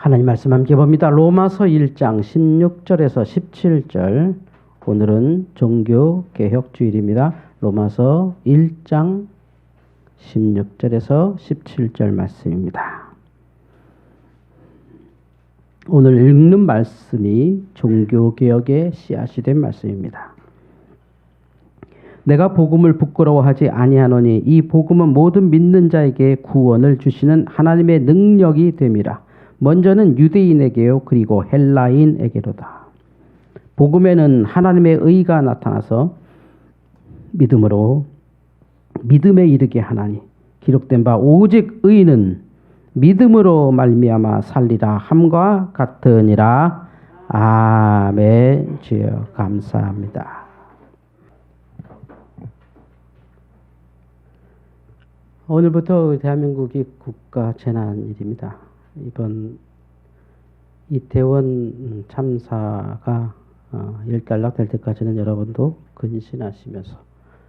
하나님 말씀 함께 봅니다. 로마서 1장 16절에서 17절. 오늘은 종교개혁주일입니다. 로마서 1장 16절에서 17절 말씀입니다. 오늘 읽는 말씀이 종교개혁의 씨앗이 된 말씀입니다. 내가 복음을 부끄러워하지 아니하노니 이 복음은 모든 믿는 자에게 구원을 주시는 하나님의 능력이 됨이라. 먼저는 유대인에게요 그리고 헬라인에게로다. 복음에는 하나님의 의가 나타나서 믿음으로 믿음에 이르게 하나니 기록된 바 오직 의는 믿음으로 말미암아 살리라 함과 같으니라. 아멘. 주여 감사합니다. 오늘부터 대한민국이 국가 재난일입니다. 이번 이태원 참사가 일단락될 때까지는 여러분도 근신하시면서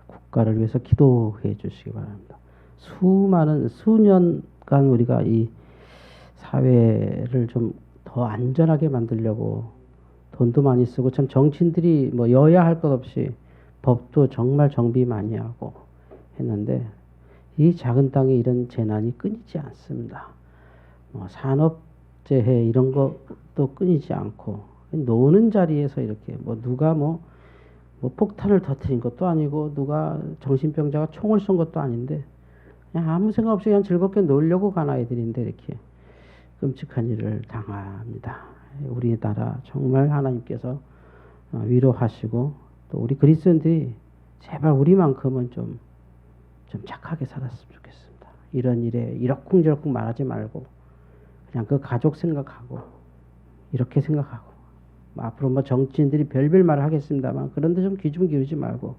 국가를 위해서 기도해 주시기 바랍니다. 수년간 우리가 이 사회를 좀 더 안전하게 만들려고 돈도 많이 쓰고, 참 정치인들이 뭐 여야 할 것 없이 법도 정말 정비 많이 하고 했는데, 이 작은 땅에 이런 재난이 끊이지 않습니다. 산업재해 이런 것도 끊이지 않고, 노는 자리에서 이렇게 누가 폭탄을 터뜨린 것도 아니고 누가 정신병자가 총을 쏜 것도 아닌데 그냥 아무 생각 없이 그냥 즐겁게 놀려고 간 아이들인데 이렇게 끔찍한 일을 당합니다. 우리나라 정말 하나님께서 위로하시고, 또 우리 그리스도인들이 제발 우리만큼은 좀 착하게 살았으면 좋겠습니다. 이런 일에 이러쿵저러쿵 말하지 말고 그냥 그 가족 생각하고 이렇게 생각하고, 앞으로 정치인들이 별별 말을 하겠습니다만 그런데 좀 귀 좀 기울이지 말고,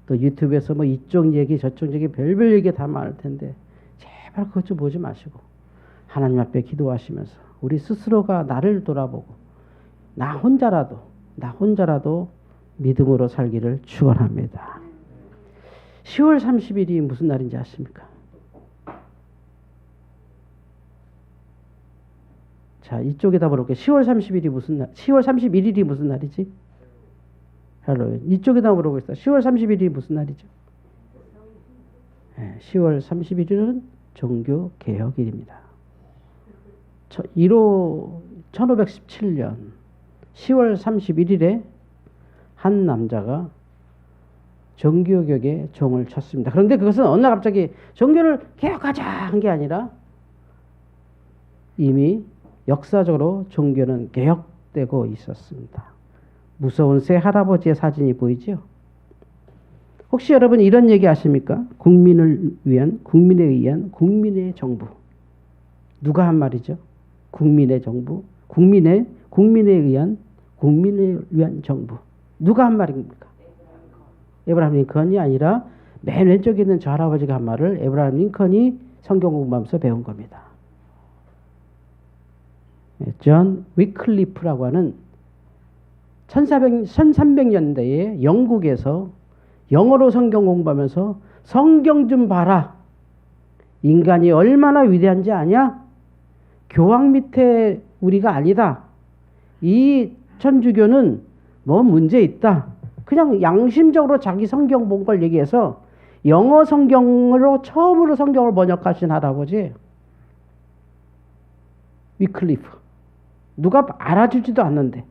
또 유튜브에서 이쪽 얘기 저쪽 얘기 별별 얘기 다 많을 텐데 제발 그것 좀 보지 마시고 하나님 앞에 기도하시면서 우리 스스로가 나를 돌아보고 나 혼자라도 믿음으로 살기를 축원합니다. 10월 30일이 무슨 날인지 아십니까? 자, 이쪽에다 물어볼게요. 10월 31일이 무슨 날이지? 할로윈. 이쪽에다 물어보겠습니다. 10월 30일이 무슨 날이죠? 네, 10월 31일은 종교개혁일입니다. 1517년 10월 31일에 한 남자가 종교개혁에 종을 쳤습니다. 그런데 그것은 어느 날 갑자기 종교를 개혁하자 한 게 아니라 이미 역사적으로 종교는 개혁되고 있었습니다. 무서운 새 할아버지의 사진이 보이죠? 혹시 여러분 이런 얘기 아십니까? 국민을 위한, 국민에 의한 국민의 정부. 누가 한 말이죠? 국민의 정부, 국민에 의한 국민을 위한 정부. 누가 한 말입니까? 에브라함 링컨이 아니라 맨 왼쪽에 있는 저 할아버지가 한 말을 에브라함 링컨이 성경 공부하면서 배운 겁니다. 존 위클리프라고 하는 1300년대에 영국에서 영어로 성경 공부하면서 성경 좀 봐라. 인간이 얼마나 위대한지 아냐? 교황 밑에 우리가 아니다. 이 천주교는 문제 있다. 그냥 양심적으로 자기 성경 본 걸 얘기해서 영어 성경으로 처음으로 성경을 번역하신 할아버지 위클리프. 누가 알아주지도 않는데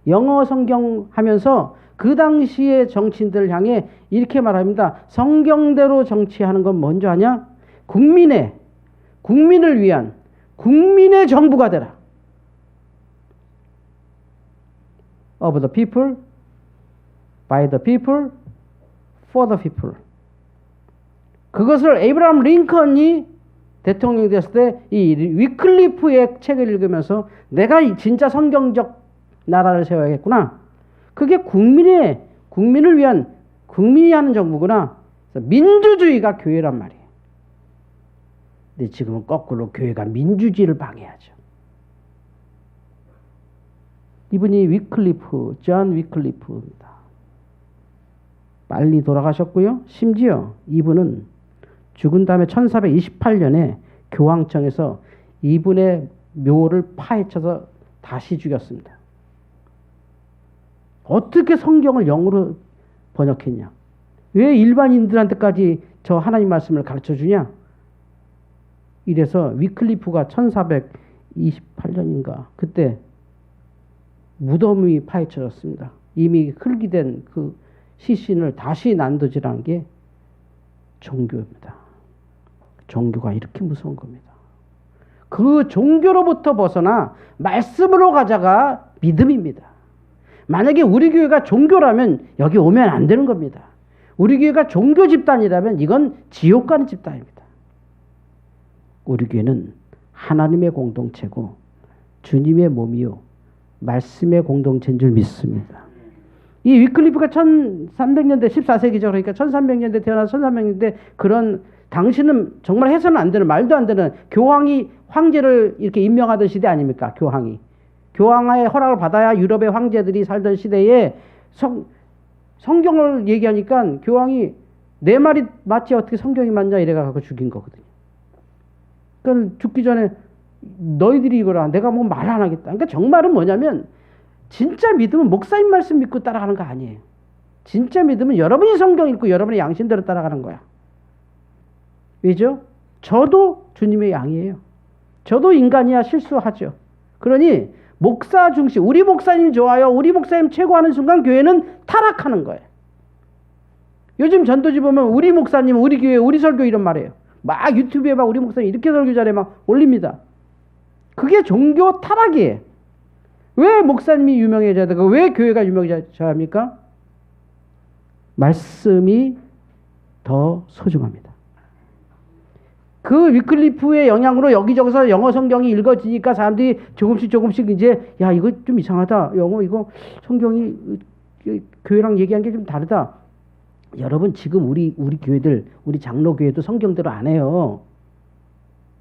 영어 성경 하면서 그 당시의 정치인들을 향해 이렇게 말합니다. 성경대로 정치하는 건 뭔지 아냐? 국민을 위한 국민의 정부가 되라. Of the people, by the people, for the people. 그것을 에이브라함 링컨이 대통령이 됐을 때 이 위클리프의 책을 읽으면서 내가 진짜 성경적 나라를 세워야겠구나. 그게 국민을 위한 국민이 하는 정부구나. 민주주의가 교회란 말이에요. 근데 지금은 거꾸로 교회가 민주주의를 방해하죠. 이분이 존 위클리프입니다. 빨리 돌아가셨고요. 심지어 이분은 죽은 다음에 1428년에 교황청에서 이분의 묘를 파헤쳐서 다시 죽였습니다. 어떻게 성경을 영어로 번역했냐? 왜 일반인들한테까지 저 하나님 말씀을 가르쳐 주냐? 이래서 위클리프가 1428년인가 그때 무덤이 파헤쳐졌습니다. 이미 흙이 된 그 시신을 다시 난도질한 게 종교입니다. 종교가 이렇게 무서운 겁니다. 그 종교로부터 벗어나 말씀으로 가자가 믿음입니다. 만약에 우리 교회가 종교라면 여기 오면 안 되는 겁니다. 우리 교회가 종교 집단이라면 이건 지옥 가는 집단입니다. 우리 교회는 하나님의 공동체고 주님의 몸이요 말씀의 공동체인 줄 믿습니다. 이 위클리프가 1300년대 14세기죠. 그러니까 1300년대 태어나서 1300년대 그런 당시는 정말 해서는 안 되는 말도 안 되는 교황이 황제를 이렇게 임명하던 시대 아닙니까? 교황의 허락을 받아야 유럽의 황제들이 살던 시대에 성경을 얘기하니까 교황이 내 말이 맞지 어떻게 성경이 맞냐 이래가 갖고 죽인 거거든요. 그러니까 죽기 전에 너희들이 이거라 내가 뭐 말 안 하겠다. 그러니까 정말은 뭐냐면 진짜 믿음은 목사님 말씀 믿고 따라가는 거 아니에요. 진짜 믿음은 여러분이 성경 읽고 여러분의 양심대로 따라가는 거야. 왜죠? 저도 주님의 양이에요. 저도 인간이야 실수하죠. 그러니 목사 중심, 우리 목사님 좋아요, 우리 목사님 최고 하는 순간 교회는 타락하는 거예요. 요즘 전도지 보면 우리 목사님, 우리 교회, 우리 설교 이런 말이에요. 막 유튜브에 막 우리 목사님 이렇게 설교 잘해 막 올립니다. 그게 종교 타락이에요. 왜 목사님이 유명해져야 되고 왜 교회가 유명해져야 합니까? 말씀이 더 소중합니다. 그 위클리프의 영향으로 여기저기서 영어 성경이 읽어지니까 사람들이 조금씩 이제 야 이거 좀 이상하다. 영어 이거 성경이 교회랑 얘기한 게 좀 다르다. 여러분 지금 우리 교회들 우리 장로교회도 성경대로 안 해요.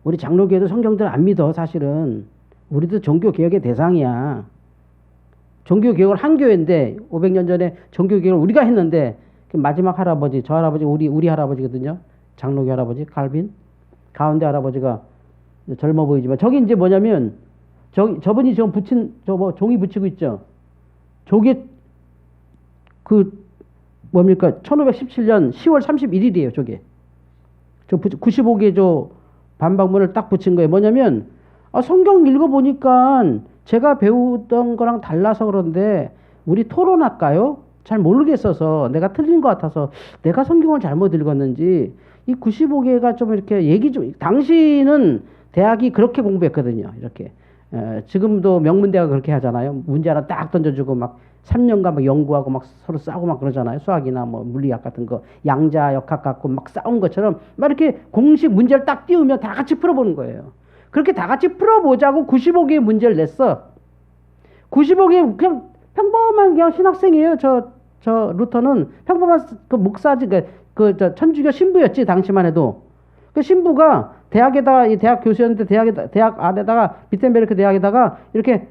우리 장로교회도 성경대로 안 믿어 사실은. 우리도 종교개혁의 대상이야. 종교개혁을 한 교회인데 500년 전에 종교개혁을 우리가 했는데 마지막 할아버지 저 할아버지 우리 할아버지거든요. 장로교 할아버지 칼빈 가운데 할아버지가 젊어 보이지만 저기 이제 뭐냐면 저분이 지금 붙인 뭐 종이 붙이고 있죠. 저게 그 뭡니까 1517년 10월 31일이에요. 저게 저 95개 저 반박문을 딱 붙인 거예요. 뭐냐면 성경 읽어보니까 제가 배우던 거랑 달라서 그런데 우리 토론할까요? 잘 모르겠어서 내가 틀린 것 같아서 내가 성경을 잘못 읽었는지 이 95개가 좀 이렇게 얘기 좀 당시는 대학이 그렇게 공부했거든요. 이렇게 지금도 명문대가 그렇게 하잖아요. 문제 하나 딱 던져주고 막 3년간 막 연구하고 막 서로 싸우고 막 그러잖아요. 수학이나 뭐 물리학 같은 거 양자 역학 갖고 막 싸운 것처럼 막 이렇게 공식 문제를 딱 띄우면 다 같이 풀어보는 거예요. 그렇게 다 같이 풀어보자고 95개의 문제를 냈어. 95개 그냥 평범한 그냥 신학생이에요. 저 루터는 평범한 그 목사지 저 천주교 신부였지 당시만 해도. 그 신부가 대학에다가 이 대학 교수였는데 대학 안에다가 비텐베르크 대학에다가 이렇게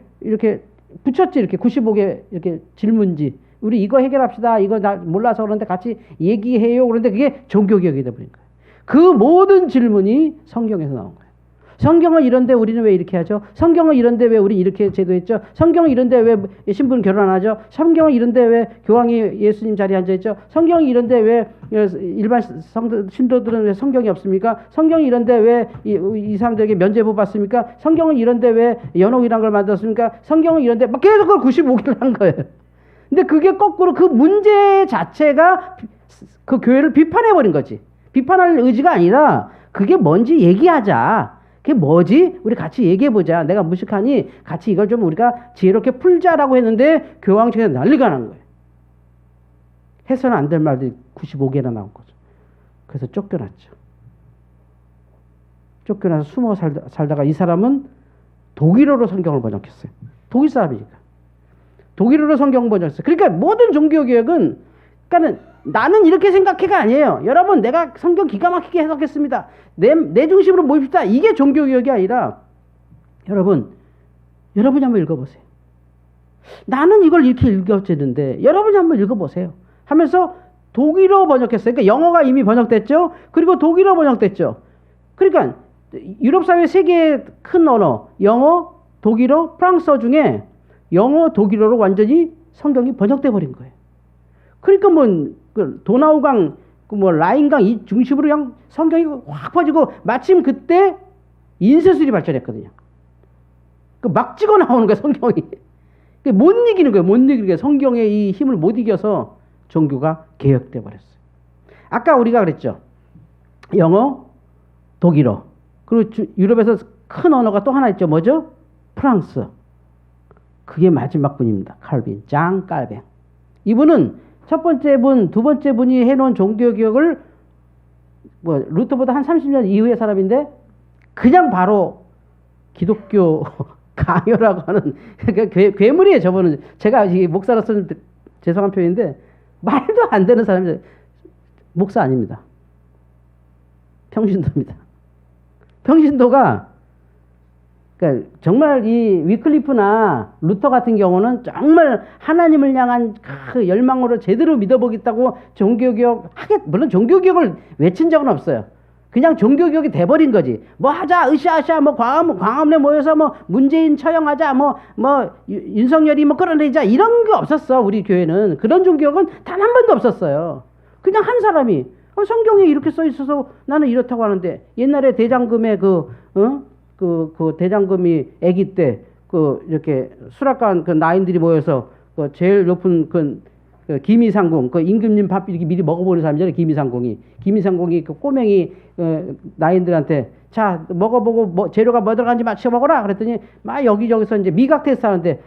붙였지. 이렇게 95개 이렇게 질문지. 우리 이거 해결합시다. 이거 나 몰라서 그런데 같이 얘기해요. 그런데 그게 종교개혁이 돼버린 거예요. 그 모든 질문이 성경에서 나온 거예요. 성경은 이런데 우리는 왜 이렇게 하죠? 성경은 이런데 왜 우리 이렇게 제도했죠? 성경은 이런데 왜 신부는 결혼 안 하죠? 성경은 이런데 왜 교황이 예수님 자리에 앉아있죠? 성경이 이런데 왜 일반 신도들은 왜 성경이 없습니까? 성경이 이런데 왜 이 사람들에게 면죄부 받습니까? 성경은 이런데 왜 연옥이란 걸 만들었습니까? 성경은 이런데 막 계속 그걸 95개를 한 거예요. 근데 그게 거꾸로 그 문제 자체가 그 교회를 비판해버린 거지. 비판할 의지가 아니라 그게 뭔지 얘기하자. 그게 뭐지? 우리 같이 얘기해보자. 내가 무식하니 같이 이걸 좀 우리가 지혜롭게 풀자라고 했는데 교황 측에서 난리가 난 거예요. 해서는 안 될 말들이 95개나 나온 거죠. 그래서 쫓겨났죠. 쫓겨나서 숨어 살다가 이 사람은 독일어로 성경을 번역했어요. 독일 사람이니까. 독일어로 성경 번역했어요. 그러니까 모든 종교개혁은 그러니까는 나는 이렇게 생각해가 아니에요. 여러분 내가 성경 기가 막히게 해석했습니다. 내 중심으로 모입시다. 이게 종교개혁이 아니라 여러분이 한번 읽어보세요. 나는 이걸 이렇게 읽었는데 여러분이 한번 읽어보세요. 하면서 독일어 번역했어요. 그러니까 영어가 이미 번역됐죠. 그리고 독일어 번역됐죠. 그러니까 유럽 사회 세 개의 큰 언어, 영어, 독일어, 프랑스어 중에 영어, 독일어로 완전히 성경이 번역돼 버린 거예요. 그러니까 그 도나우강, 그 라인강 이 중심으로 그냥 성경이 확 퍼지고, 마침 그때 인쇄술이 발전했거든요. 막 찍어 나오는 거예요, 성경이. 못 이기는 거예요, 못 이기는 거예요. 성경의 이 힘을 못 이겨서 종교가 개혁돼 버렸어요. 아까 우리가 그랬죠. 영어, 독일어. 그리고 유럽에서 큰 언어가 또 하나 있죠. 뭐죠? 프랑스. 그게 마지막 분입니다. 칼빈, 장 깔뱅. 이분은 첫 번째 분, 두 번째 분이 해놓은 종교개혁을 루터보다 한 30년 이후의 사람인데 그냥 바로 기독교 강요라고 하는 괴물이에요. 저분은 제가 목사로서는 죄송한 표현인데 말도 안 되는 사람이에요. 목사 아닙니다. 평신도입니다. 평신도가 그러니까 정말 이 위클리프나 루터 같은 경우는 정말 하나님을 향한 그 열망으로 제대로 믿어보겠다고 종교개혁 물론 종교개혁을 외친 적은 없어요. 그냥 종교개혁이 돼버린 거지. 뭐 하자, 으쌰으쌰, 광화문에 모여서 문재인 처형하자, 윤석열이 끌어내자, 이런 게 없었어. 우리 교회는 그런 종교개혁은 단 한 번도 없었어요. 그냥 한 사람이 성경에 이렇게 써 있어서 나는 이렇다고 하는데, 옛날에 대장금의 그 대장금이 아기 때 이렇게 수락관 나인들이 모여서 제일 높은 기미상궁, 임금님 밥 이렇게 미리 먹어보는 사람이잖아요. 기미상궁이 그 꼬맹이 나인들한테 자 먹어보고 재료가 뭐 들어간지 맞춰 먹어라 그랬더니 막 여기저기서 이제 미각 테스트 하는데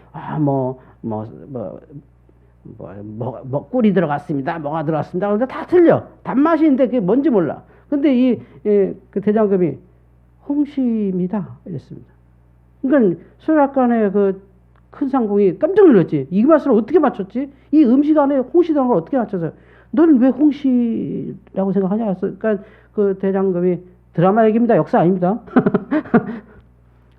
꿀이 들어갔습니다, 뭐가 들어갔습니다. 그런데 다 틀려. 단맛이 있는데 그게 뭔지 몰라. 근데 그 대장금이 홍시입니다 이랬습니다. 그러니까 수락관의 큰 상궁이 깜짝 놀랐지. 이 맛을 어떻게 맞췄지? 이 음식 안에 홍시 들어간 걸 어떻게 맞춰서? 너는 왜 홍시라고 생각하냐? 그러니까 그 대장금이 드라마 얘기입니다. 역사 아닙니다.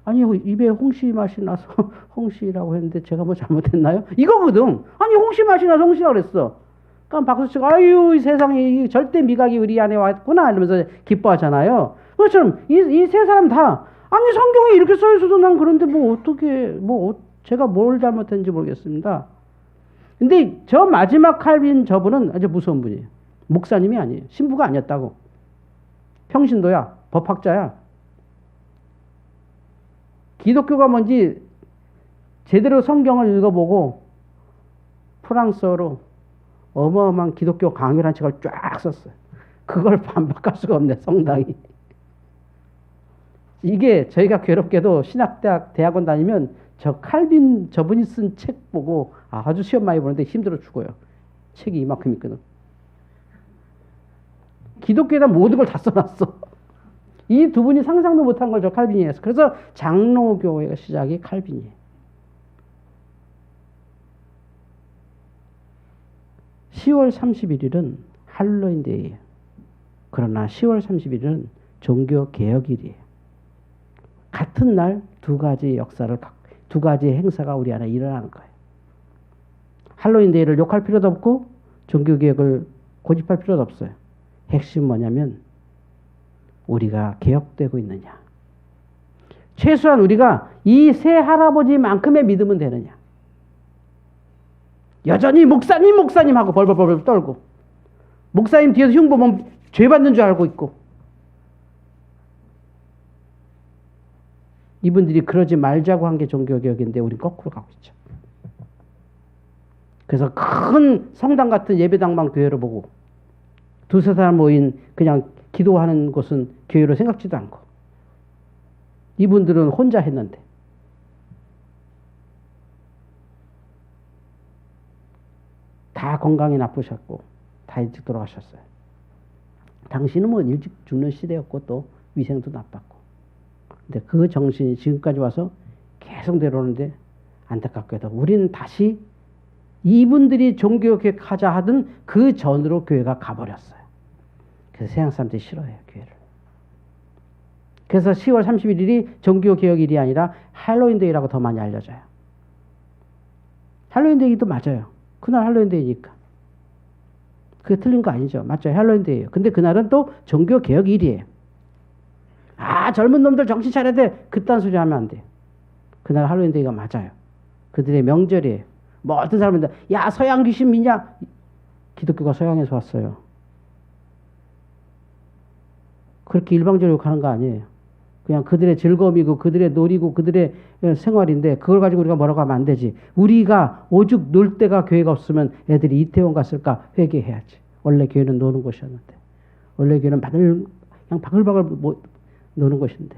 아니 입에 홍시 맛이 나서 홍시라고 했는데 제가 뭐 잘못했나요? 이거거든. 아니 홍시 맛이 나서 홍시라고 그랬어. 그러니까 박수치고 아유 이 세상에 절대 미각이 우리 안에 왔구나 이러면서 기뻐하잖아요. 그것처럼 이 세 사람 다 아니 성경에 이렇게 써 있어도 난 그런데 어떻게 제가 뭘 잘못했는지 모르겠습니다. 근데 저 마지막 칼빈 저분은 아주 무서운 분이에요. 목사님이 아니에요. 신부가 아니었다고. 평신도야. 법학자야. 기독교가 뭔지 제대로 성경을 읽어보고 프랑스어로 어마어마한 기독교 강요란 책을 쫙 썼어요. 그걸 반박할 수가 없네, 성당이. 이게 저희가 괴롭게도 대학원 다니면 저 칼빈 저분이 쓴 책 보고 아주 시험 많이 보는데 힘들어 죽어요. 책이 이만큼 있거든. 기독교에다 모든 걸 다 써놨어. 이 두 분이 상상도 못한 걸 저 칼빈이 했어. 그래서 장로교회가 시작이 칼빈이에요. 10월 31일은 할로윈데이예요. 그러나 10월 31일은 종교개혁일이에요. 같은 날 두 가지 행사가 우리 안에 일어나는 거예요. 할로윈데이를 욕할 필요도 없고 종교개혁을 고집할 필요도 없어요. 핵심은 뭐냐면 우리가 개혁되고 있느냐. 최소한 우리가 이 세 할아버지만큼의 믿음은 되느냐. 여전히 목사님 하고 벌벌 떨고 목사님 뒤에서 흉보면 죄 받는 줄 알고 있고, 이분들이 그러지 말자고 한 게 종교개혁인데 우린 거꾸로 가고 있죠. 그래서 큰 성당 같은 예배당만 교회로 보고 두세 사람 모인 그냥 기도하는 곳은 교회로 생각지도 않고, 이분들은 혼자 했는데 다 건강이 나쁘셨고 다 일찍 돌아가셨어요. 당시는 일찍 죽는 시대였고 또 위생도 나빴고, 근데 그 정신이 지금까지 와서 계속 내려오는데 안타깝게도 우리는 다시 이분들이 종교개혁하자 하던 그 전으로 교회가 가버렸어요. 그래서 세상 사람들이 싫어해요, 교회를. 그래서 10월 31일이 종교개혁일이 아니라 할로윈데이라고 더 많이 알려져요. 할로윈데이도 맞아요. 그날 할로윈데이니까. 그게 틀린 거 아니죠. 맞죠? 할로윈데이예요. 근데 그날은 또 종교개혁일이에요. 아, 젊은 놈들 정신 차려야 돼. 그딴 소리 하면 안 돼요. 그날 할로윈데이가 맞아요. 그들의 명절이에요. 뭐 어떤 사람인데 야, 서양 귀신 믿냐? 기독교가 서양에서 왔어요. 그렇게 일방적으로 가는 거 아니에요. 그냥 그들의 즐거움이고 그들의 놀이고 그들의 생활인데 그걸 가지고 우리가 뭐라고 하면 안 되지. 우리가 오죽 놀 데가 교회가 없으면 애들이 이태원 갔을까 회개해야지. 원래 교회는 노는 곳이었는데. 원래 교회는 그냥 바글바글 노는 곳인데.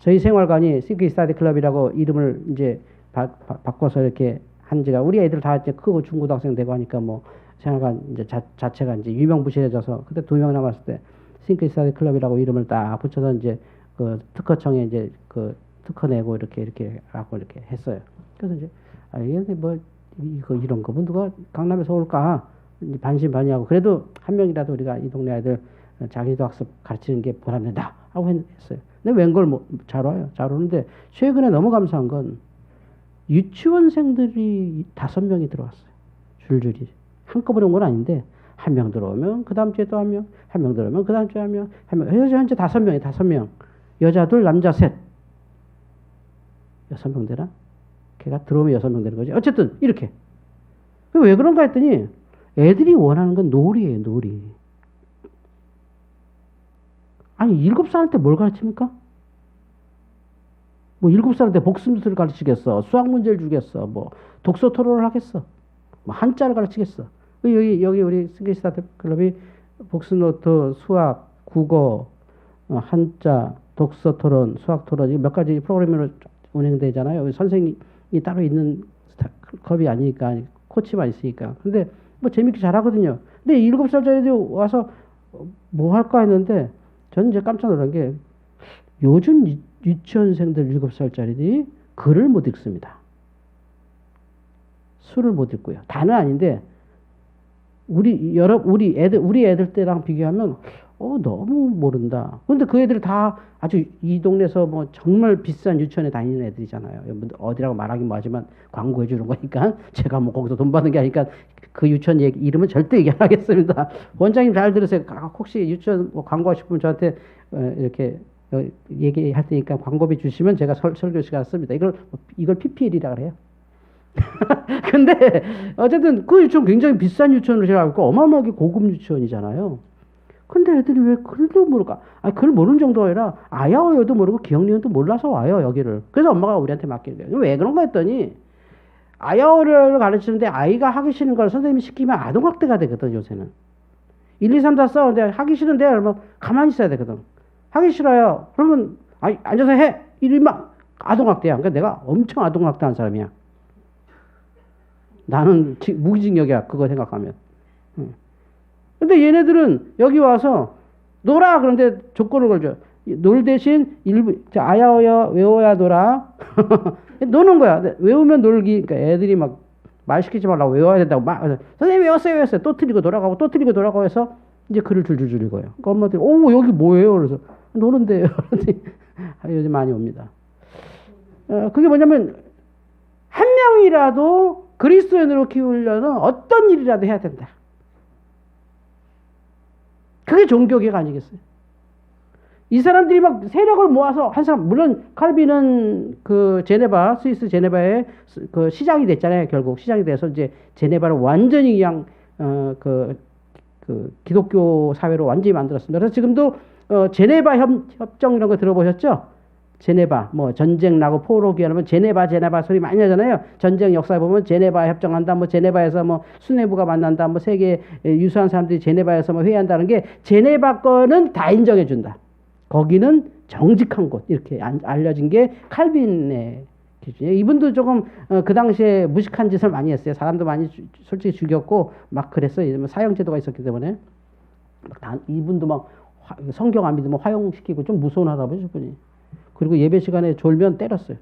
저희 생활관이 싱크 스타디 클럽이라고 이름을 이제 바꿔서 이렇게 한 지가 우리 애들 다 이제 크고 중고등학생 되고 하니까 뭐 생활관 이제 자체가 이제 유명무실해져서 그때 2명 남았을 때 싱크 스타디 클럽이라고 이름을 딱 붙여서 이제 그 특허청에 이제 그 특허 내고 이렇게 하고 이렇게 했어요. 그래서 이제 이게 뭐 이런 거면 누가 강남에서 올까 반신반의하고 그래도 한 명이라도 우리가 이 동네 아이들 자기도 학습 가르치는 게 보람된다 하고 했어요. 근데 웬걸 뭐 잘 와요. 잘 오는데 최근에 너무 감사한 건 유치원생들이 5명이 들어왔어요. 줄줄이 한꺼번에 온 건 아닌데 한 명 들어오면 그 다음 주에 또 한 명, 한 명 들어오면 그 다음 주에 한 명, 현재 5명이 5명. 여자 2, 남자 3. 6명 되나? 걔가 들어오면 6명 되는 거지. 어쨌든 이렇게. 왜 그런가 했더니 애들이 원하는 건 놀이에요. 놀이. 아니 7살한테 뭘 가르칩니까? 뭐 7살한테 복습술을 가르치겠어. 수학 문제를 주겠어. 뭐 독서 토론을 하겠어. 뭐 한자를 가르치겠어. 여기 우리 싱글스타트 클럽이 복습노트, 수학, 국어, 한자, 독서 토론, 수학 토론 몇 가지 프로그램으로 운행되잖아요. 선생님이 따로 있는 클럽이 아니니까 코치만 있으니까. 근데 뭐 재밌게 잘하거든요. 근데 7살짜리들이 와서 뭐 할까 했는데 저는 이제 깜짝 놀란 게 요즘 유치원생들 7살짜리들이 글을 못 읽습니다. 수를 못 읽고요. 다는 아닌데 우리 애들 때랑 비교하면 너무 모른다. 근데 그 애들이 다 아주 이 동네에서 뭐 정말 비싼 유치원에 다니는 애들이잖아요. 어디라고 말하긴 뭐하지만 광고해 주는 거니까 제가 뭐 거기서 돈 받는 게 아니니까 그 유치원 이름은 절대 얘기 안 하겠습니다. 원장님 잘 들으세요. 혹시 유치원 뭐 광고하고 싶으면 저한테 이렇게 얘기할 테니까 광고비 주시면 제가 설교 시간 씁니다. 이걸 PPL이라 그래요. 근데 어쨌든 그 유치원 굉장히 비싼 유치원으로 제가 알고 어마어마하게 고급 유치원이잖아요. 근데 애들이 왜 글도 모를까? 글 모르는 정도가 아니라 아야어여도 모르고 기억니은도 몰라서 와요 여기를. 그래서 엄마가 우리한테 맡기는 거예요. 왜 그런가 했더니 아야어를 가르치는데 아이가 하기 싫은 걸 선생님이 시키면 아동학대가 되거든 요새는. 1, 2, 3, 4 싸우는데 하기 싫은데 그러면 가만히 있어야 되거든. 하기 싫어요. 그러면 앉아서 해. 이러면 아동학대야. 그러니까 내가 엄청 아동학대한 사람이야. 나는 무기징역이야. 그거 생각하면. 근데 얘네들은 여기 와서 놀아. 그런데 조건을 걸죠. 놀 대신 아야어야 외워야 놀아. 노는 거야. 외우면 놀기. 그러니까 애들이 막 말 시키지 말라고 외워야 된다고 선생님 외웠어요. 또 틀리고 돌아가고 또 틀리고 돌아가고 해서 이제 글을 줄줄 읽어요. 그러니까 엄마들이 여기 뭐예요? 그래서 노는데요. 요즘 많이 옵니다. 그게 뭐냐면 한 명이라도 그리스도인으로 키우려는 어떤 일이라도 해야 된다. 그게 종교개혁 아니겠어요? 이 사람들이 막 세력을 모아서 한 사람, 물론 칼빈은 그 스위스 제네바에 그 시장이 됐잖아요. 결국 시장이 돼서 이제 제네바를 완전히 그냥 그 기독교 사회로 완전히 만들었습니다. 그래서 지금도 제네바 협정 이런 거 들어보셨죠? 제네바 뭐 전쟁 나고 포로기 하면 제네바 소리 많이 하잖아요. 전쟁 역사에 보면 제네바 협정한다. 뭐 제네바에서 뭐 수뇌부가 만난다. 뭐 세계 유수한 사람들이 제네바에서 뭐 회의한다는 게 제네바 거는 다 인정해 준다. 거기는 정직한 곳 이렇게 알려진 게 칼빈의 기준이에요. 이분도 조금 그 당시에 무식한 짓을 많이 했어요. 사람도 많이 솔직히 죽였고 막 그랬어요. 사형제도가 있었기 때문에 이분도 막 성경 안 믿으면 화형시키고 좀 무서운 할아버지 분이. 그리고 예배 시간에 졸면 때렸어요.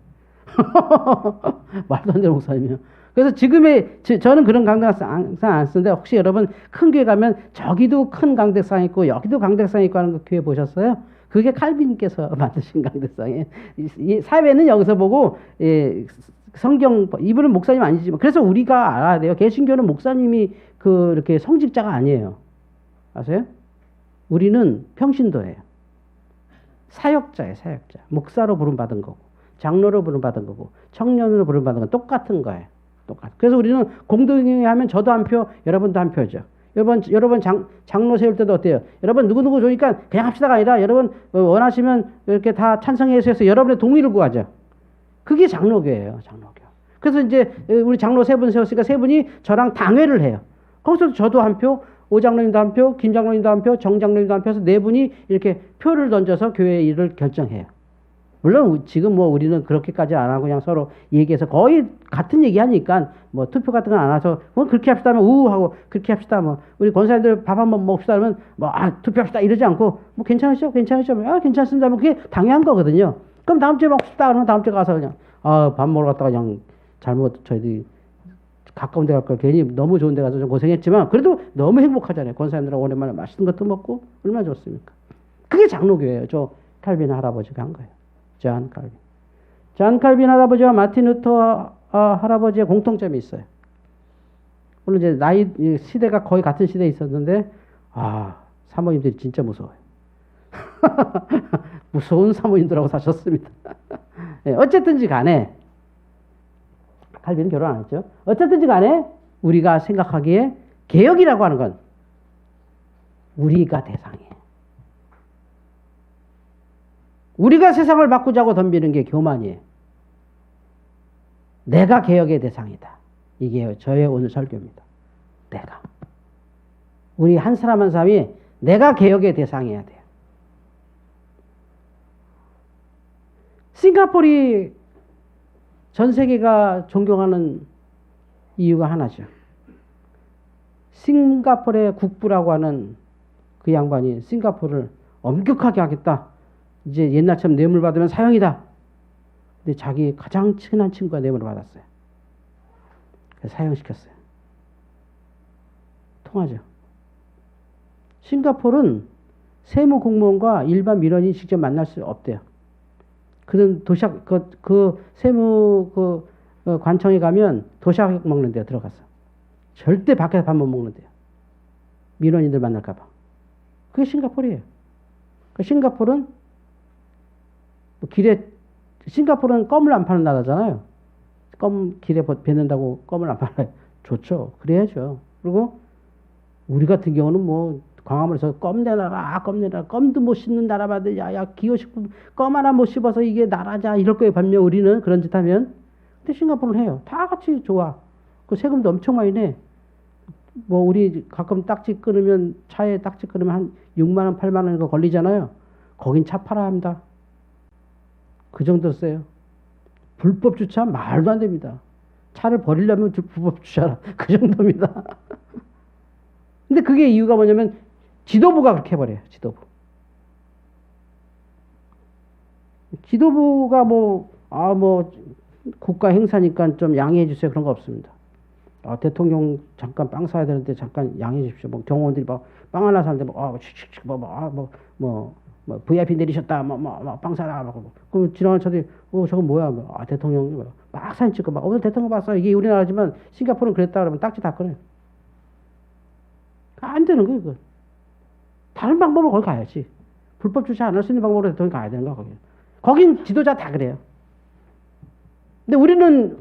말도 안 되는 목사님이요. 그래서 저는 그런 강대상 안 쓰는데 혹시 여러분 큰 교회 가면 저기도 큰 강대상 있고 여기도 강대상 있고 하는 거 교회 보셨어요? 그게 칼빈께서 만드신 강대상이에요. 이 사회는 여기서 보고 성경 이분은 목사님 아니지만 그래서 우리가 알아야 돼요. 개신교는 목사님이 이렇게 성직자가 아니에요. 아세요? 우리는 평신도예요. 사역자예요, 사역자. 목사로 부름받은 거고, 장로로 부름받은 거고, 청년으로 부름받은 건 똑같은 거예요. 똑같아. 그래서 우리는 공동회 하면 저도 한 표, 여러분도 한 표죠. 여러분 장로 세울 때도 어때요? 여러분 누구누구 좋으니까 그냥 합시다가 아니라 여러분 원하시면 이렇게 다 찬성해서 해서 여러분의 동의를 구하죠. 그게 장로교예요, 장로교. 그래서 이제 우리 장로 세 분 세웠으니까 세 분이 저랑 당회를 해요. 거기서 저도 한 표, 오 장로님도 한 표, 김 장로님도 한 표, 정 장로님도 한 표 해서 네 분이 이렇게 표를 던져서 교회 일을 결정해요. 물론 지금 뭐 우리는 그렇게까지 안 하고 그냥 서로 얘기해서 거의 같은 얘기 하니까 뭐 투표 같은 건 안 해서 뭐 그렇게 합시다 하면 우하고 그렇게 합시다 뭐 우리 권사님들 밥 한번 먹읍시다 하면 뭐 투표합시다 이러지 않고 뭐 괜찮으시죠? 괜찮습니다. 뭐 그게 당연한 거거든요. 그럼 다음 주에 먹고 싶다 그러면 다음 주에 가서 그냥 밥 먹으러 갔다가 그냥 잘못 저희들이 가까운 데 갈 걸 괜히 너무 좋은 데 가서 좀 고생했지만 그래도 너무 행복하잖아요. 권사님들하고 오랜만에 맛있는 것도 먹고 얼마나 좋습니까? 그게 장로교예요. 저 칼빈 할아버지가 한 거예요. 존 칼빈 할아버지와 마틴 루터 할아버지의 공통점이 있어요. 물론 이제 나이 시대가 거의 같은 시대에 있었는데 사모님들이 진짜 무서워요. 무서운 사모님들하고 사셨습니다. 네, 어쨌든지 간에 칼빈은 결혼 안 했죠. 어쨌든지 간에 우리가 생각하기에 개혁이라고 하는 건 우리가 대상이에요. 우리가 세상을 바꾸자고 덤비는 게 교만이에요. 내가 개혁의 대상이다. 이게 저의 오늘 설교입니다. 내가. 우리 한 사람 한 사람이 내가 개혁의 대상이어야 돼요. 싱가포르이 전 세계가 존경하는 이유가 하나죠. 싱가포르의 국부라고 하는 그 양반이 싱가포르를 엄격하게 하겠다. 이제 옛날처럼 뇌물 받으면 사형이다. 근데 자기 가장 친한 친구가 뇌물을 받았어요. 그래서 사형시켰어요. 통하죠. 싱가포르는 세무 공무원과 일반 민원인이 직접 만날 수 없대요. 그는 도시락 그 세무 관청에 가면 도시락 먹는 데요. 들어가서 절대 밖에서 밥 못 먹는 데요. 민원인들 만날까 봐. 그게 싱가포르예요. 그 싱가포르는 싱가포르는 껌을 안 파는 나라잖아요. 껌 길에 뱉는다고 껌을 안 팔아요. 좋죠. 그래야죠. 그리고 우리 같은 경우는 뭐 광화문에서 껌 내놔라, 껌도 못 씹는 나라마다 야 기호식품 껌 하나 못 씹어서 이게 나라자 이럴 거예요. 반면 우리는 그런 짓 하면. 근데 싱가포르는 해요. 다 같이 좋아. 그 세금도 엄청 많이 내. 뭐 우리 가끔 딱지 끊으면 차에 딱지 끊으면 한 6만 원, 8만 원 이거 걸리잖아요. 거긴 차 팔아야 합니다. 그 정도 세요. 불법 주차 말도 안 됩니다. 차를 버리려면 불법 주차라. 그 정도입니다. 근데 그게 이유가 뭐냐면 지도부가 그렇게 해버려요. 지도부가 뭐 국가 행사니까 좀 양해해 주세요. 그런 거 없습니다. 대통령 잠깐 빵 사야 되는데 잠깐 양해해 주십시오. 뭐 경호원들이 막 빵 하나 사는데 VIP 내리셨다. 빵 사라. 그럼 지나가는 차들이 저건 뭐야? 대통령 막 사진 찍고 오늘 대통령 봤어. 이게 우리나라지만 싱가포르는 그랬다 그러면 딱지 다 끊어요. 안 되는 거예요, 그건. 다른 방법으로 거기 가야지. 불법 주차 안 할 수 있는 방법으로 대통령 가야 되는 거야, 거긴 지도자 다 그래요. 근데 우리는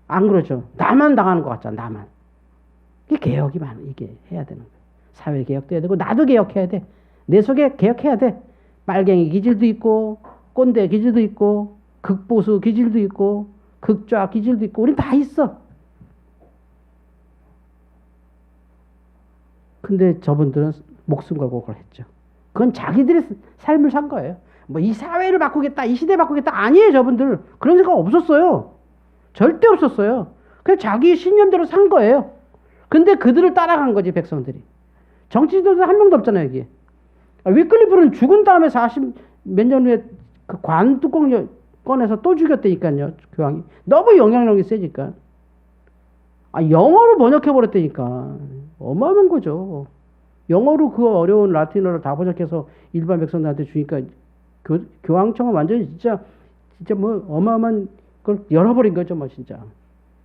안 그러죠. 나만 당하는 것 같잖아, 나만. 이게 개혁이 많아, 이게 해야 되는 거야. 사회 개혁도 해야 되고, 나도 개혁해야 돼. 내 속에 개혁해야 돼. 빨갱이 기질도 있고, 꼰대 기질도 있고, 극보수 기질도 있고, 극좌 기질도 있고, 우린 다 있어. 근데 저분들은 목숨 걸고 그걸 했죠. 그건 자기들의 삶을 산 거예요. 뭐 이 사회를 바꾸겠다, 이 시대 바꾸겠다 아니에요. 저분들 그런 생각 없었어요. 절대 없었어요. 그냥 자기 신념대로 산 거예요. 근데 그들을 따라간 거지 백성들이. 정치인들 한 명도 없잖아요 여기. 위클리프는 죽은 다음에 40 몇 년 후에 그 관 뚜껑 꺼내서 또 죽였다니까요. 교황이 너무 영향력이 세니까. 영어로 번역해 버렸다니까. 어마어마한 거죠. 영어로 그 어려운 라틴어를 다 번역해서 일반 백성들한테 주니까 교황청은 완전히 진짜 뭐 어마어마한 걸 열어버린 거죠, 뭐 진짜.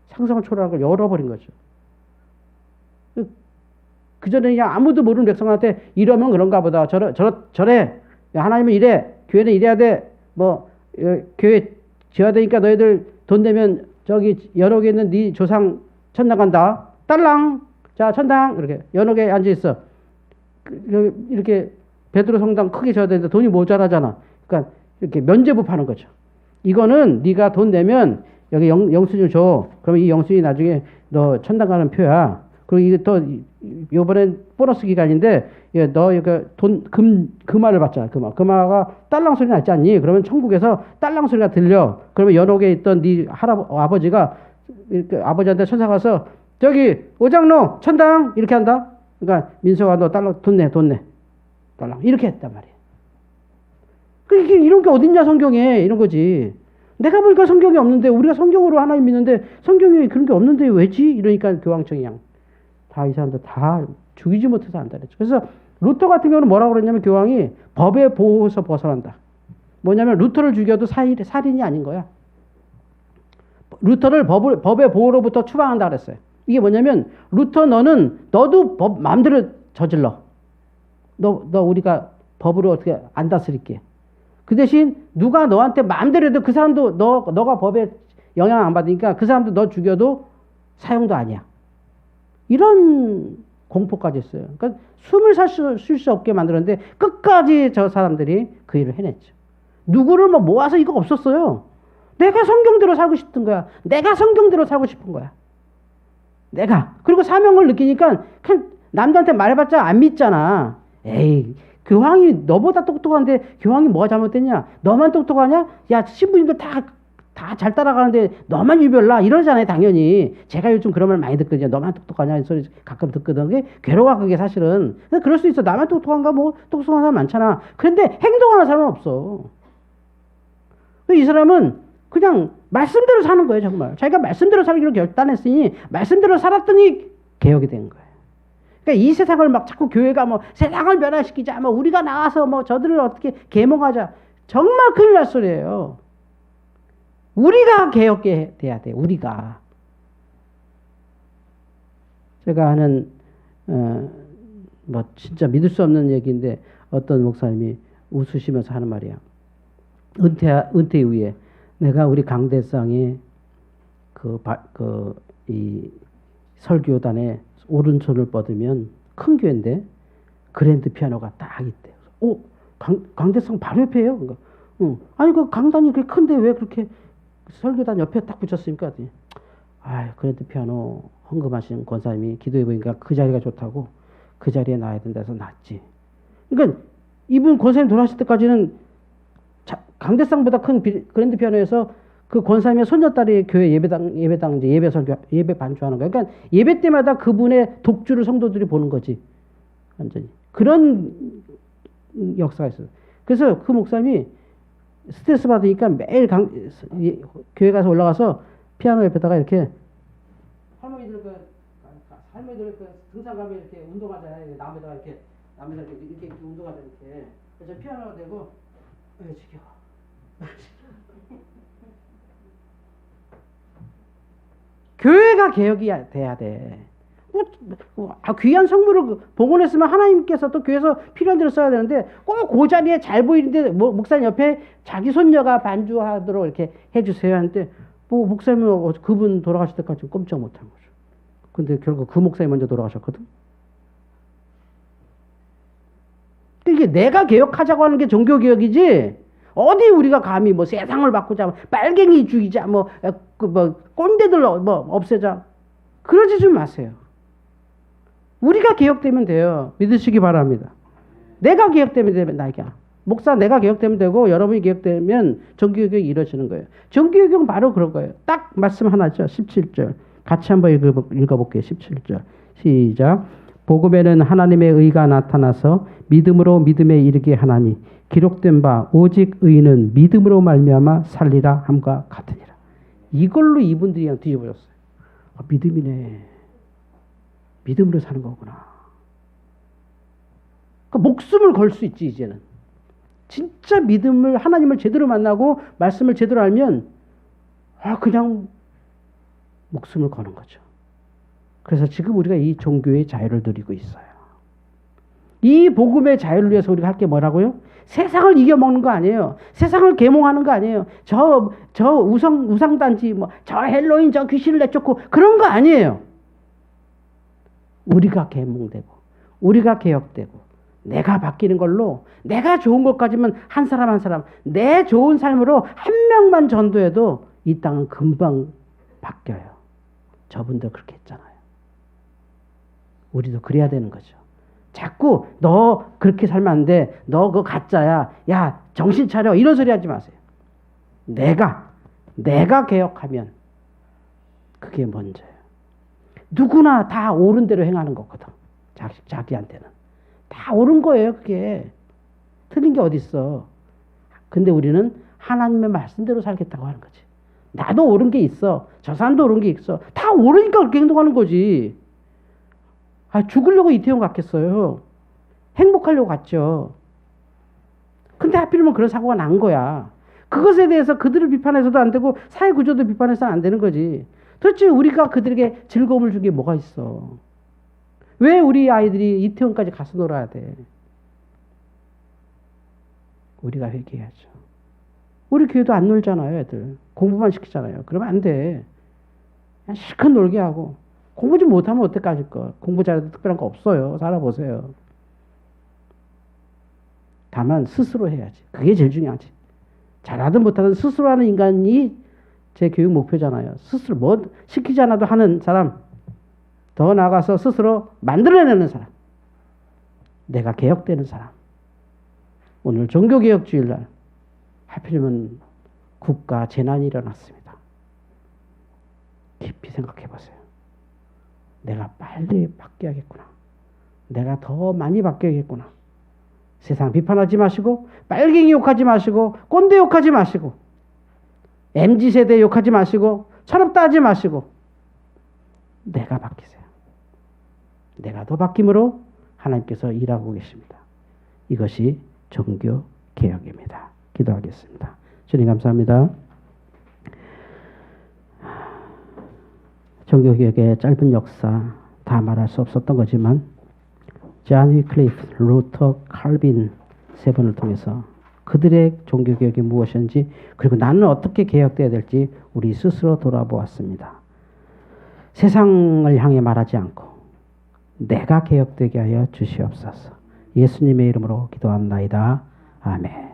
상상을 초월한 걸 열어버린 거죠. 그 전에 그냥 아무도 모르는 백성한테 이러면 그런가 보다. 저래. 하나님은 이래. 교회는 이래야 돼. 뭐 교회 지어야 되니까 너희들 돈 내면 저기 연옥에 있는 네 조상 천당 간다. 딸랑. 자, 천당. 이렇게 연옥에 앉아 있어. 이렇게 베드로 성당 크게 져야 되는데 돈이 모자라잖아. 그러니까 이렇게 면죄부 파는 거죠. 이거는 네가 돈 내면 여기 영수증 줘. 그러면 이 영수증이 나중에 너 천당 가는 표야. 그리고 이게 또 요번엔 보너스 기간인데 너 이거 돈 금화를 받잖아. 금화가 딸랑 소리 나지 않니? 그러면 천국에서 딸랑 소리가 들려. 그러면 연옥에 있던 네 아버지가 이렇게 아버지한테 천사 가서 저기 오장로 천당 이렇게 한다. 그러니까 민서가 너 달러 돈 내. 달랑 이렇게 했단 말이야. 그게 이런 게 어딨냐 성경에 이런 거지. 내가 보니까 성경이 없는데 우리가 성경으로 하나님 믿는데 성경에 그런 게 없는데 왜지? 이러니까 교황청이 다 이 사람들 다 죽이지 못해서 안다 그랬죠. 그래서 루터 같은 경우는 뭐라고 그랬냐면 교황이 법의 보호에서 벗어난다. 뭐냐면 루터를 죽여도 살인이 아닌 거야. 루터를 법의 보호로부터 추방한다 그랬어요. 이게 뭐냐면 루터 너도 법 마음대로 저질러. 너 우리가 법으로 어떻게 안 다스릴게. 그 대신 누가 너한테 마음대로 해도 그 사람도 너가 법에 영향 안 받으니까 그 사람도 너 죽여도 사형도 아니야. 이런 공포까지 했어요. 그러니까 숨을 쉴 수 없게 만들었는데 끝까지 저 사람들이 그 일을 해냈죠. 누구를 뭐 모아서 이거 없었어요. 내가 성경대로 살고 싶은 거야. 내가 성경대로 살고 싶은 거야. 내가. 그리고 사명을 느끼니까 그냥 남들한테 말해봤자 안 믿잖아. 에이, 교황이 너보다 똑똑한데 교황이 뭐가 잘못됐냐? 너만 똑똑하냐? 야, 신부님들 다 잘 따라가는데 너만 유별나? 이러잖아요, 당연히. 제가 요즘 그런 말 많이 듣거든요. 너만 똑똑하냐? 이 소리 가끔 듣거든. 그게 괴로워, 그게 사실은. 근데 그럴 수 있어. 나만 똑똑한가? 뭐, 똑똑한 사람 많잖아. 그런데 행동하는 사람은 없어. 이 사람은 그냥 말씀대로 사는 거예요, 정말. 자기가 말씀대로 살기로 결단했으니 말씀대로 살았더니 개혁이 된 거예요. 그러니까 이 세상을 막 자꾸 교회가 뭐 세상을 변화시키자, 뭐 우리가 나가서 뭐 저들을 어떻게 계몽하자. 정말 큰일 날 소리예요. 우리가 개혁돼야 돼, 우리가. 제가 하는, 뭐 진짜 믿을 수 없는 얘기인데 어떤 목사님이 웃으시면서 하는 말이야. 은퇴 이후에 내가 우리 강대상에 이 설교단에 오른손을 뻗으면 큰 교회인데 그랜드 피아노가 딱 있대. 강대상 바로 옆에요. 그러니까, 아니 그 강단이 그렇게 큰데 왜 그렇게 설교단 옆에 딱 붙였습니까? 그랜드 피아노 헌금하신 권사님이 기도해 보니까 그 자리가 좋다고 그 자리에 놔야 된다 해서 놨지. 그러니까 이분 권사님 돌아가실 때까지는 강대상보다 큰 그랜드 피아노에서 그 권사님의 손녀딸이 교회 예배당 이제 예배 반주하는 거야. 그러니까 예배 때마다 그분의 독주를 성도들이 보는 거지. 완전히. 그런 역사가 있어요. 그래서 그 목사님이 스트레스 받으니까 매일 교회 가서 올라가서 피아노 옆에다가 이렇게 할머니들 등산 가면 이렇게 운동하잖아요. 남에다가 이렇게 운동하자 이렇게. 그래서 피아노가 되고 지겨워. 교회가 개혁이 돼야 돼. 귀한 성물을 봉헌했으면 하나님께서 또 교회에서 필요한 대로 써야 되는데 꼭 그 자리에 잘 보이는데 목사님 옆에 자기 손녀가 반주하도록 이렇게 해주세요 하는데 뭐 목사님은 그분 돌아가실 때까지 꼼짝 못한 거죠. 근데 결국 그 목사님 먼저 돌아가셨거든. 이게 내가 개혁하자고 하는 게 종교개혁이지 어디 우리가 감히 뭐 세상을 바꾸자, 빨갱이 죽이자, 뭐 꼰대들 뭐 없애자. 그러지 좀 마세요. 우리가 개혁되면 돼요. 믿으시기 바랍니다. 내가 개혁되면 되면 나이야. 목사 내가 개혁되면 되고 여러분이 개혁되면 정교개혁이 이루어지는 거예요. 정교개혁은 바로 그런 거예요. 딱 말씀 하나죠. 17절. 같이 한번 읽어볼게요. 17절. 시작. 복음에는 하나님의 의가 나타나서 믿음으로 믿음에 이르게 하나니 기록된 바 오직 의인은 믿음으로 말미암아 살리라 함과 같으니라. 이걸로 이분들이 그냥 뒤집어졌어요. 믿음이네. 믿음으로 사는 거구나. 그러니까 목숨을 걸 수 있지 이제는. 진짜 믿음을 하나님을 제대로 만나고 말씀을 제대로 알면 그냥 목숨을 거는 거죠. 그래서 지금 우리가 이 종교의 자유를 누리고 있어요. 이 복음의 자유를 위해서 우리가 할 게 뭐라고요? 세상을 이겨먹는 거 아니에요. 세상을 계몽하는 거 아니에요. 저 우상단지, 저 헬로윈, 저 귀신을 내쫓고 그런 거 아니에요. 우리가 계몽되고, 우리가 개혁되고, 내가 바뀌는 걸로, 내가 좋은 것까지만 한 사람 한 사람, 내 좋은 삶으로 한 명만 전도해도 이 땅은 금방 바뀌어요. 저분도 그렇게 했잖아요. 우리도 그래야 되는 거죠. 자꾸 너 그렇게 살면 안 돼. 너 그거 가짜야. 야, 정신 차려. 이런 소리 하지 마세요. 내가 개혁하면 그게 먼저예요. 누구나 다 옳은 대로 행하는 거거든. 자기한테는. 다 옳은 거예요, 그게. 틀린 게 어딨어. 근데 우리는 하나님의 말씀대로 살겠다고 하는 거지. 나도 옳은 게 있어. 저 사람도 옳은 게 있어. 다 옳으니까 그렇게 행동하는 거지. 죽으려고 이태원 갔겠어요. 행복하려고 갔죠. 근데 하필이면 그런 사고가 난 거야. 그것에 대해서 그들을 비판해서도 안 되고 사회 구조도 비판해서는 안 되는 거지. 도대체 우리가 그들에게 즐거움을 준 게 뭐가 있어? 왜 우리 아이들이 이태원까지 가서 놀아야 돼? 우리가 회개해야죠. 우리 교회도 안 놀잖아요, 애들. 공부만 시키잖아요. 그러면 안 돼. 그냥 실컷 놀게 하고. 공부 좀 못하면 어떡하실 거. 공부 잘해도 특별한 거 없어요. 살아보세요. 다만 스스로 해야지. 그게 제일 중요하지. 잘하든 못하든 스스로 하는 인간이 제 교육 목표잖아요. 스스로 뭐 시키지 않아도 하는 사람, 더 나아가서 스스로 만들어내는 사람, 내가 개혁되는 사람. 오늘 종교개혁주일날 하필이면 국가 재난이 일어났습니다. 깊이 생각해 보세요. 내가 빨리 바뀌어야겠구나. 내가 더 많이 바뀌어야겠구나. 세상 비판하지 마시고, 빨갱이 욕하지 마시고, 꼰대 욕하지 마시고, MZ세대 욕하지 마시고, 철없다 하지 마시고, 내가 바뀌세요. 내가 더 바뀜으로 하나님께서 일하고 계십니다. 이것이 종교개혁입니다. 기도하겠습니다. 주님 감사합니다. 종교개혁의 짧은 역사 다 말할 수 없었던 거지만 존 위클리프, 루터, 칼빈 세 분을 통해서 그들의 종교개혁이 무엇인지 그리고 나는 어떻게 개혁돼야 될지 우리 스스로 돌아보았습니다. 세상을 향해 말하지 않고 내가 개혁되게 하여 주시옵소서. 예수님의 이름으로 기도합나이다. 아멘.